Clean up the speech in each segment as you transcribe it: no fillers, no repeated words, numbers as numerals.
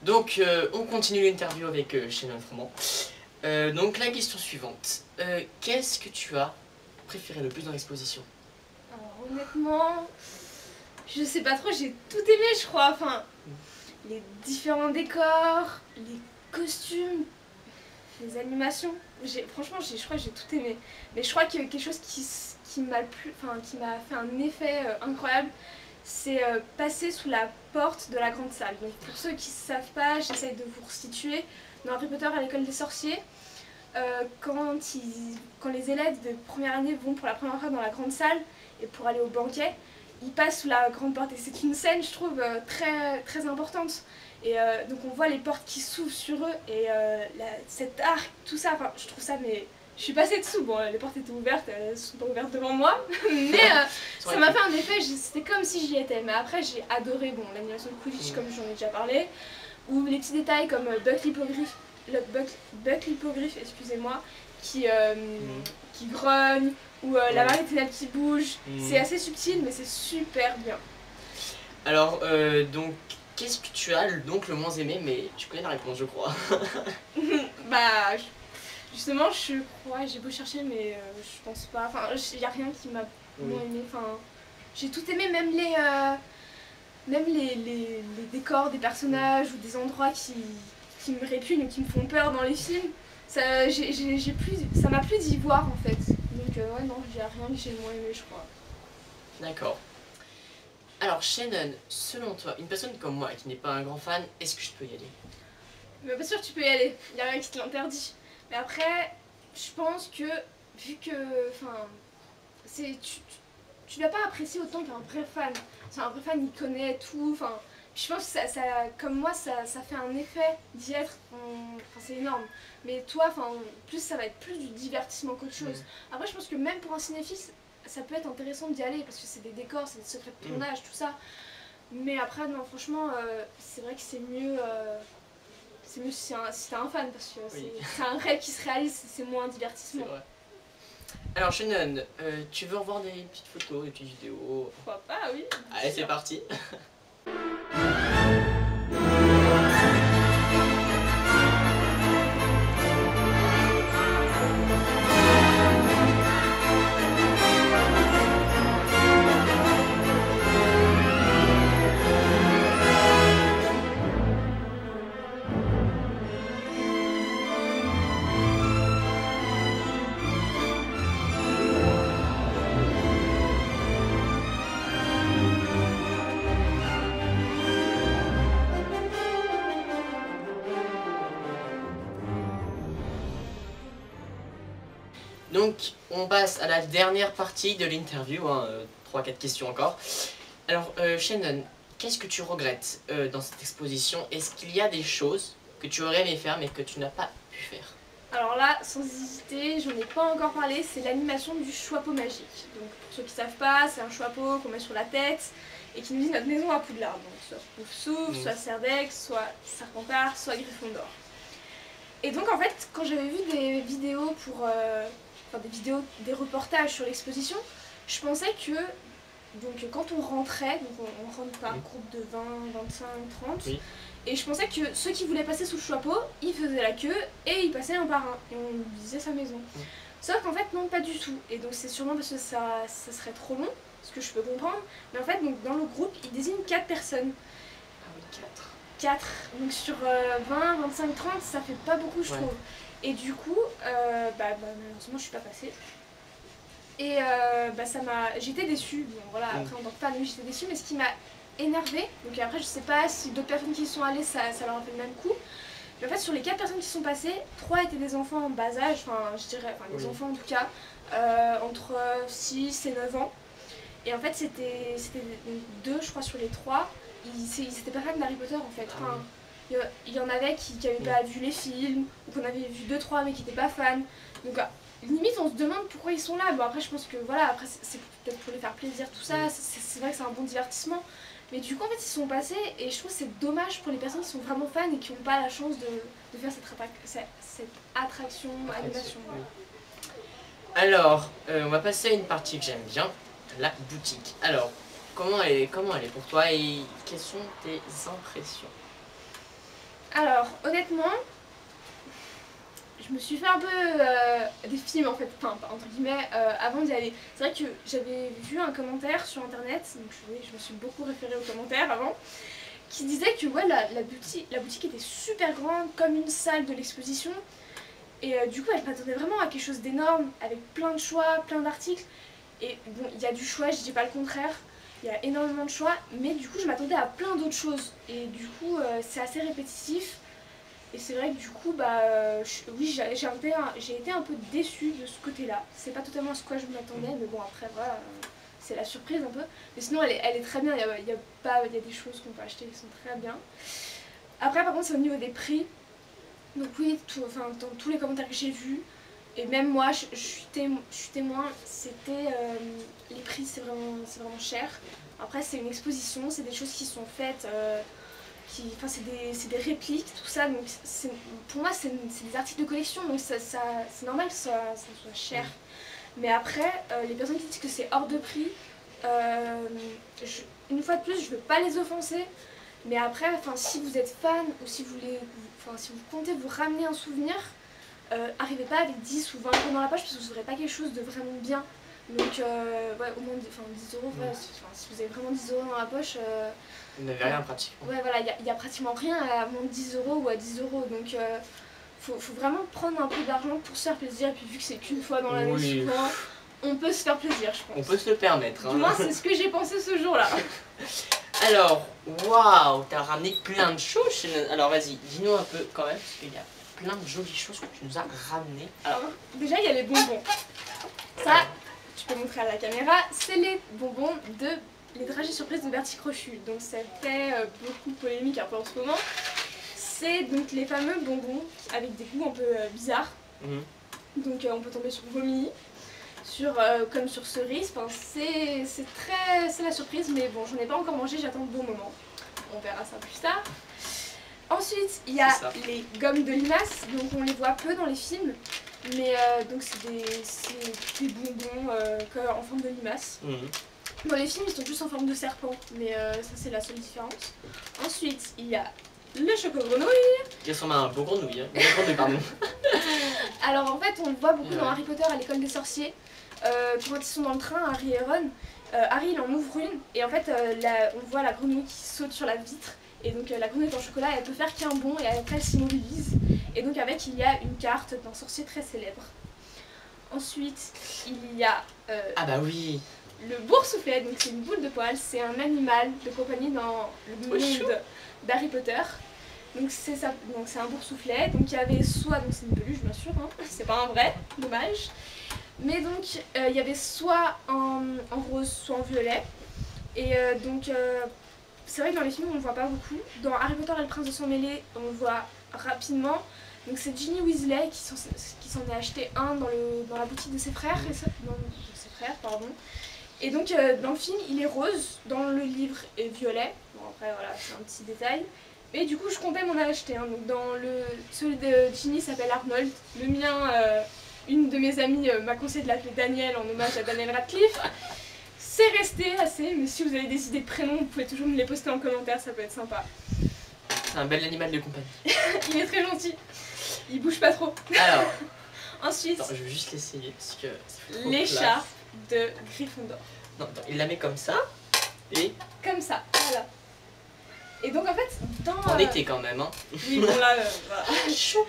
Donc, on continue l'interview avec Shannon Froment. Donc, la question suivante. Qu'est-ce que tu as préféré le plus dans l'exposition? Alors, honnêtement, je sais pas trop, j'ai tout aimé, je crois. Enfin, les différents décors, les costumes, les animations. Franchement, je crois que j'ai tout aimé. Mais je crois que quelque chose qui m'a fait un effet incroyable, c'est passer sous la porte de la grande salle. Donc pour ceux qui ne savent pas, j'essaye de vous resituer. Dans Harry Potter à l'école des sorciers, quand les élèves de première année vont pour la première fois dans la grande salle et pour aller au banquet, ils passent sous la grande porte et c'est une scène, je trouve, très, très importante. Et donc on voit les portes qui s'ouvrent sur eux et cet arc, tout ça, enfin je trouve ça, mais je suis passée dessous, bon les portes étaient ouvertes, elles sont pas ouvertes devant moi, mais ça m'a fait un effet, c'était comme si j'y étais. Mais après j'ai adoré l'animation de Quidditch comme j'en ai déjà parlé, ou les petits détails comme Buck l'hippogriffe, excusez-moi, qui grogne, ou la marionnette qui bouge, c'est assez subtil mais c'est super bien. Alors, donc, qu'est-ce que tu as donc le moins aimé, mais tu connais la réponse, je crois. Bah, justement, je crois, j'ai beau chercher, mais je pense pas. Enfin, il n'y a rien qui m'a moins aimé. Enfin, j'ai tout aimé, même les décors des personnages ou des endroits qui me répugnent ou qui me font peur dans les films. Ça m'a plu d'y voir en fait. Donc, ouais, non, il n'y a rien que j'ai moins aimé, je crois. D'accord. Alors Shannon, selon toi, une personne comme moi qui n'est pas un grand fan, est-ce que je peux y aller? Mais bien sûr tu peux y aller, il n'y a rien qui te l'interdit. Mais après, je pense que, vu que, enfin, tu vas pas apprécier autant qu'un vrai fan. C'est un vrai fan, il connaît tout, enfin, je pense que comme moi, ça fait un effet d'y être, enfin c'est énorme. Mais toi, enfin, plus ça va être plus du divertissement qu'autre chose. Après, je pense que même pour un cinéphile, ça peut être intéressant d'y aller parce que c'est des décors, c'est des secrets de tournage, tout ça. Mais après, non, franchement, c'est vrai que c'est mieux si t'es un fan parce que c'est un rêve qui se réalise, c'est moins un divertissement. Vrai. Alors Shannon, tu veux revoir des petites photos, des petites vidéos? Pourquoi pas, oui. Allez, c'est parti. Donc, on passe à la dernière partie de l'interview, 3-4 questions encore. Alors, Shannon, qu'est-ce que tu regrettes dans cette exposition? Est-ce qu'il y a des choses que tu aurais aimé faire mais que tu n'as pas pu faire? Alors là, sans hésiter, j'en ai pas encore parlé, c'est l'animation du Choixpeau magique. Donc, pour ceux qui savent pas, c'est un Choixpeau qu'on met sur la tête et qui nous dit notre maison à Poudlard. Donc, soit Poufsouffle, soit Cerdex, soit Serpentard, soit Gryffondor. Et donc, en fait, quand j'avais vu des vidéos des reportages sur l'exposition, je pensais que quand on rentrait, donc on rentre par groupe de 20, 25, 30, et je pensais que ceux qui voulaient passer sous le Choixpeau, ils faisaient la queue et ils passaient un par un, et on disait sa maison. Sauf qu'en fait non, pas du tout, et donc c'est sûrement parce que ça serait trop long, ce que je peux comprendre, mais en fait donc, dans le groupe, ils désignent 4 personnes. Ah oui, 4, donc sur 20, 25, 30, ça fait pas beaucoup je trouve. Et du coup, malheureusement je suis pas passée. Et j'étais déçue, bon voilà, après en tant que fan, oui j'étais déçue, mais ce qui m'a énervée, donc après je sais pas si d'autres personnes qui y sont allées, ça leur a fait le même coup, mais en fait sur les 4 personnes qui sont passées, 3 étaient des enfants en bas âge, des enfants en tout cas, entre 6 et 9 ans, et en fait c'était 2 je crois sur les 3, ils étaient pas fans d'Harry Potter en fait. Il y en avait qui n'avaient pas vu les films, ou qu'on avait vu 2-3 mais qui n'étaient pas fans. Donc limite on se demande pourquoi ils sont là. Bon après je pense que voilà, après c'est peut-être pour les faire plaisir tout ça, c'est vrai que c'est un bon divertissement. Mais du coup en fait ils sont passés et je trouve que c'est dommage pour les personnes qui sont vraiment fans et qui n'ont pas la chance de faire cette attraction, animation. Alors, on va passer à une partie que j'aime bien, la boutique. Alors, comment elle est pour toi et quelles sont tes impressions? Alors, honnêtement, je me suis fait un peu des films en fait, enfin entre guillemets, avant d'y aller. C'est vrai que j'avais vu un commentaire sur internet, donc oui, je me suis beaucoup référée aux commentaires avant, qui disait que ouais, la boutique était super grande, comme une salle de l'exposition. Et du coup, elle m'attendait vraiment à quelque chose d'énorme, avec plein de choix, plein d'articles. Et bon, il y a du choix, je dis pas le contraire, il y a énormément de choix, mais du coup, je m'attendais à plein d'autres choses. Et du coup, c'est assez répétitif. Et c'est vrai que du coup, oui, j'ai été un peu déçue de ce côté-là. C'est pas totalement à ce quoi je m'attendais, mais bon, après, voilà, c'est la surprise un peu. Mais sinon, elle est très bien, il y a des choses qu'on peut acheter qui sont très bien. Après, par contre, c'est au niveau des prix. Donc oui, dans tous les commentaires que j'ai vus, et même moi, je suis témoin, c'était les prix, c'est vraiment cher. Après, c'est une exposition, c'est des choses qui sont faites, c'est des répliques, tout ça. Donc pour moi, c'est des articles de collection, donc c'est normal que ça soit cher. Mais après, les personnes qui disent que c'est hors de prix, une fois de plus, je ne veux pas les offenser. Mais après, si vous êtes fan ou si vous comptez vous ramener un souvenir, arrivez pas avec 10 ou 20 euros dans la poche parce que vous n'aurez pas quelque chose de vraiment bien. Donc, ouais, au moins 10 euros, ouais, si vous avez vraiment 10 euros dans la poche. Vous n'avez rien pratiquement. Ouais, voilà, il y a pratiquement rien à moins de 10 euros ou à 10 euros. Donc, faut vraiment prendre un peu d'argent pour se faire plaisir. Et puis, vu que c'est qu'une fois dans l'année, souvent, on peut se faire plaisir, je pense. On peut se le permettre. Hein. Du moins, c'est ce que j'ai pensé ce jour-là. Alors, waouh, t'as ramené plein de choses. Alors, vas-y, dis-nous un peu quand même, parce qu'il y a plein de jolies choses que tu nous as ramenées. Alors, déjà, il y a les bonbons. Ça, tu peux montrer à la caméra, c'est les bonbons les dragées surprises de Bertie Crochu. Donc, ça fait beaucoup polémique un peu en ce moment. C'est donc les fameux bonbons avec des goûts un peu bizarres. Donc, on peut tomber sur vomi. Comme sur cerise, c'est la surprise, mais bon, j'en ai pas encore mangé, j'attends le bon moment. On verra ça plus tard. Ensuite, il y a les gommes de limace, donc on les voit peu dans les films, mais donc c'est des bonbons en forme de limace. Dans les films, ils sont plus en forme de serpent, mais ça c'est la seule différence. Ensuite, il y a le choco-grenouille. Qui ressemble à un beau grenouille, hein. Pardon. Alors en fait, on le voit beaucoup dans Harry Potter à l'école des sorciers. Quand ils sont dans le train, Harry et Ron, Harry il en ouvre une et en fait on voit la grenouille qui saute sur la vitre et donc la grenouille en chocolat elle peut faire qu'un bond et après elle s'immobilise et donc avec il y a une carte d'un sorcier très célèbre. Ensuite il y a ah bah oui, le boursouflet, donc c'est une boule de poil, c'est un animal de compagnie dans le monde d'Harry Potter. Donc c'est ça, donc c'est un boursouflet, donc il y avait soit, donc c'est une peluche bien sûr, hein, c'est pas un vrai, dommage. Mais donc, il y avait soit en rose, soit en violet. Et c'est vrai que dans les films, on ne le voit pas beaucoup. Dans Harry Potter et le prince de sang mêlé, on le voit rapidement. Donc c'est Ginny Weasley qui s'en est acheté un dans la boutique de ses frères. Et donc, dans le film, il est rose. Dans le livre, est violet. Bon, après, voilà, c'est un petit détail. Mais du coup, je comptais m'en acheter un. Donc, celui de Ginny s'appelle Arnold. Le mien... une de mes amies m'a conseillé de l'appeler Daniel en hommage à Daniel Radcliffe. C'est resté assez, mais si vous avez des idées de prénoms, vous pouvez toujours me les poster en commentaire, ça peut être sympa. C'est un bel animal de compagnie. Il est très gentil. Il bouge pas trop. Alors, ensuite, attends, je vais juste l'essayer parce que l'écharpe de Gryffondor. Non, attends, il la met comme ça et... Comme ça, voilà. Et donc en fait, en été quand même, hein. Oui, bon là, voilà. Chaud.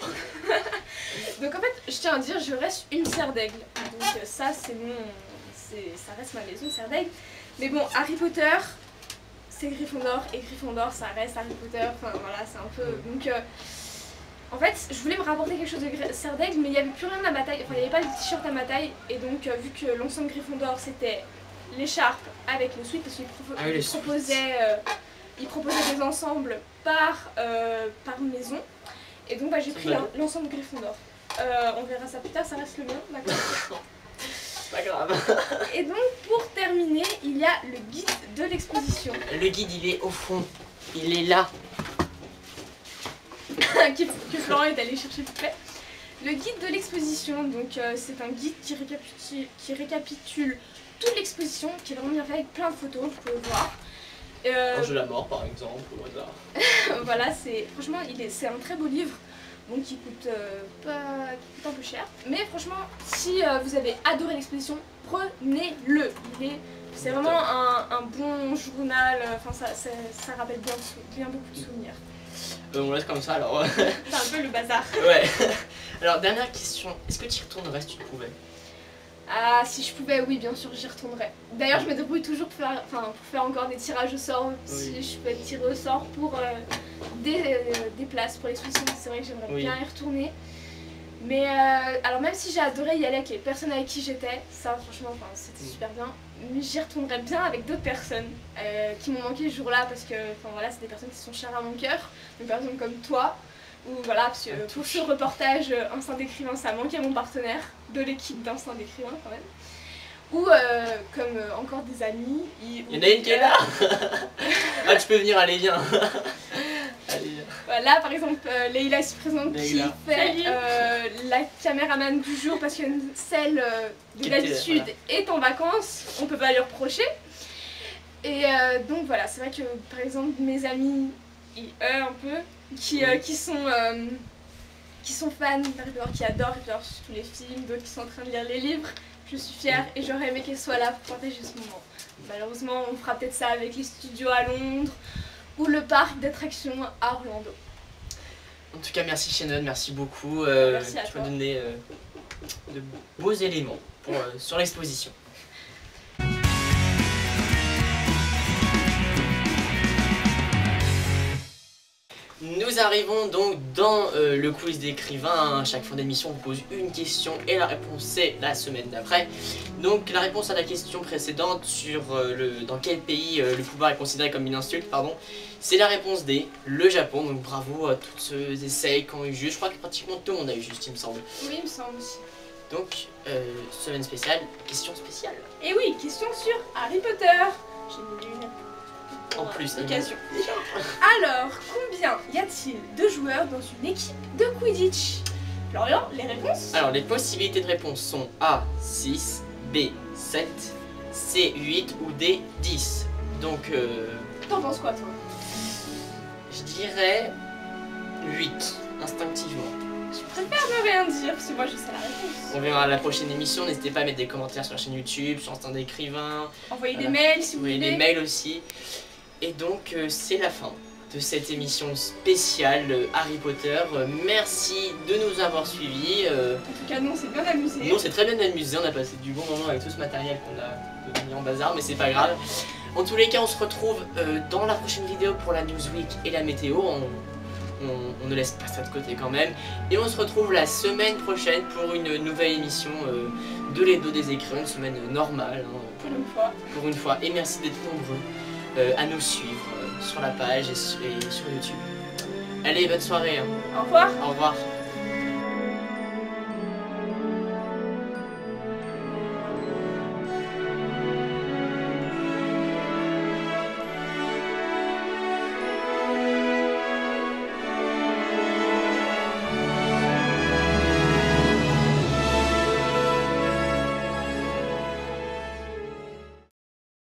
Donc en fait, je tiens à dire, je reste une serre d'aigle. Donc ça, ça reste ma maison, serre d'aigle. Mais bon, Harry Potter, c'est Gryffondor, et Gryffondor, ça reste Harry Potter. Enfin voilà, c'est un peu... Donc en fait, je voulais me rapporter quelque chose de serre d'aigle, mais il n'y avait plus rien à ma taille. Enfin, il n'y avait pas de t-shirt à ma taille. Et donc, vu que l'ensemble Gryffondor, c'était l'écharpe avec le sweat, parce qu'il il proposait des ensembles par maison. Et donc j'ai pris l'ensemble Gryffondor. On verra ça plus tard, ça reste le mien, d'accord. Pas grave. Et donc pour terminer, il y a le guide de l'exposition. Le guide il est au fond, il est là. que Florent est allé chercher tout près. Le guide de l'exposition, donc c'est un guide qui récapitule toute l'exposition, qui est vraiment bien fait avec plein de photos, vous pouvez voir. L'Ange de la mort par exemple, au hasard. Voilà, franchement, c'est un très beau livre. Donc qui coûte un peu cher. Mais franchement, si vous avez adoré l'exposition, prenez-le. C'est vraiment un bon journal, enfin ça rappelle bien beaucoup de souvenirs. On laisse comme ça alors. C'est un peu le bazar. Ouais. Alors dernière question, est-ce que tu y retournerais si tu pouvais? Ah, si je pouvais, oui, bien sûr, j'y retournerais. D'ailleurs, je me débrouille toujours pour faire encore des tirages au sort, si je peux être tirée au sort pour des places pour l'exposition. C'est vrai que j'aimerais bien y retourner. Mais alors même si j'ai adoré y aller avec les personnes avec qui j'étais, ça franchement, c'était super bien. Mais j'y retournerais bien avec d'autres personnes qui m'ont manqué ce jour-là parce que voilà, c'est des personnes qui sont chères à mon cœur. Des personnes comme toi. Ou voilà, parce que pour ce reportage Instinct d'écrivain, ça manquait mon partenaire de l'équipe d'Instinct d'écrivain quand même. Ou comme encore des amis. Il y en a une qui est là. Ah, tu peux venir, allez, viens. Allez. Là par exemple, Leïla ici présente qui fait la caméraman du jour parce que celle de d'habitude est en vacances, on peut pas lui reprocher. Et donc voilà, c'est vrai que par exemple mes amis, un peu, qui sont fans d'Harry Potter, qui adorent Harry Potter, tous les films, d'autres qui sont en train de lire les livres. Je suis fière et j'aurais aimé qu'elle soit là pour partager ce moment. Malheureusement, on fera peut-être ça avec les studios à Londres ou le parc d'attractions à Orlando. En tout cas, merci Shannon, merci beaucoup. Merci à toi. Tu m'as donné de beaux éléments sur l'exposition. Nous arrivons donc dans le quiz d'écrivain. À chaque fin d'émission, on vous pose une question et la réponse c'est la semaine d'après. Donc la réponse à la question précédente sur dans quel pays le pouvoir est considéré comme une insulte, c'est la réponse D, le Japon. Donc bravo à tous ceux essais qui ont eu juste. Je crois que pratiquement tout le monde a eu juste, il me semble. Oui, il me semble aussi. Donc semaine spéciale, question spéciale. Et oui, question sur Harry Potter. J'ai mis une en plus, occasion. Alors, combien y a-t-il de joueurs dans une équipe de Quidditch? Florian, les réponses? Alors, les possibilités de réponse sont A, 6, B, 7, C, 8 ou D, 10. Donc, t'en penses quoi, toi? je dirais 8, instinctivement. Je préfère ne rien dire, parce que moi je sais la réponse. On verra à la prochaine émission, n'hésitez pas à mettre des commentaires sur la chaîne YouTube, sur Instinct d'écrivain. Envoyez des mails si vous voulez. Envoyez des mails aussi. Et donc c'est la fin de cette émission spéciale Harry Potter. Merci de nous avoir suivis. En tout cas, nous on s'est bien amusé. Nous on s'est très bien amusé, on a passé du bon moment avec tout ce matériel qu'on a mis en bazar, mais c'est pas grave. En tous les cas, on se retrouve dans la prochaine vidéo pour la Newsweek et la météo. On ne laisse pas ça de côté quand même. Et on se retrouve la semaine prochaine pour une nouvelle émission de l'Hebdo des écrivains, une semaine normale. Pour une fois. Et merci d'être nombreux à nous suivre sur la page et sur YouTube. Allez, bonne soirée. Au revoir. Au revoir.